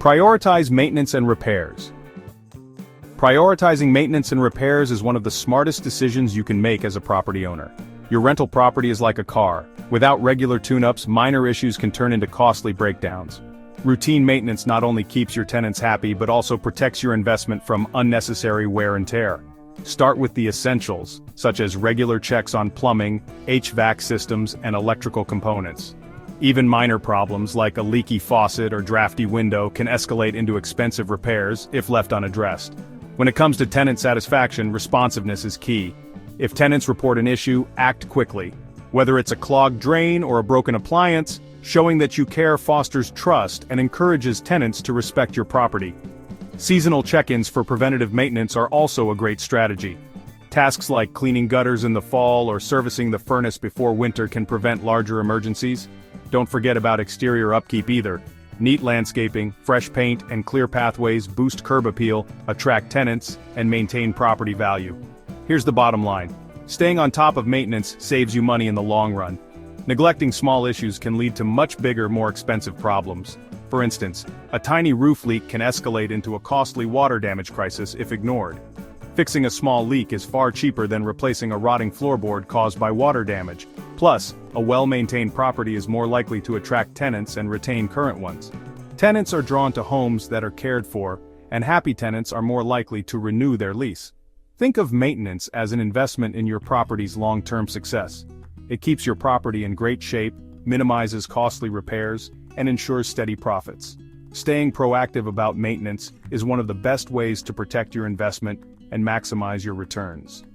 Prioritize maintenance and repairs. Prioritizing maintenance and repairs is one of the smartest decisions you can make as a property owner. Your rental property is like a car. Without regular tune-ups, minor issues can turn into costly breakdowns. Routine maintenance not only keeps your tenants happy but also protects your investment from unnecessary wear and tear. Start with the essentials, such as regular checks on plumbing, HVAC systems, and electrical components. Even minor problems like a leaky faucet or drafty window can escalate into expensive repairs if left unaddressed. When it comes to tenant satisfaction, responsiveness is key. If tenants report an issue, act quickly. Whether it's a clogged drain or a broken appliance, showing that you care fosters trust and encourages tenants to respect your property. Seasonal check-ins for preventative maintenance are also a great strategy. Tasks like cleaning gutters in the fall or servicing the furnace before winter can prevent larger emergencies. Don't forget about exterior upkeep either. Neat landscaping, fresh paint, and clear pathways boost curb appeal, attract tenants, and maintain property value. Here's the bottom line. Staying on top of maintenance saves you money in the long run. Neglecting small issues can lead to much bigger, more expensive problems. For instance, a tiny roof leak can escalate into a costly water damage crisis if ignored. Fixing a small leak is far cheaper than replacing a rotting floorboard caused by water damage. Plus, a well-maintained property is more likely to attract tenants and retain current ones. Tenants are drawn to homes that are cared for, and happy tenants are more likely to renew their lease. Think of maintenance as an investment in your property's long-term success. It keeps your property in great shape, minimizes costly repairs, and ensures steady profits. Staying proactive about maintenance is one of the best ways to protect your investment and maximize your returns.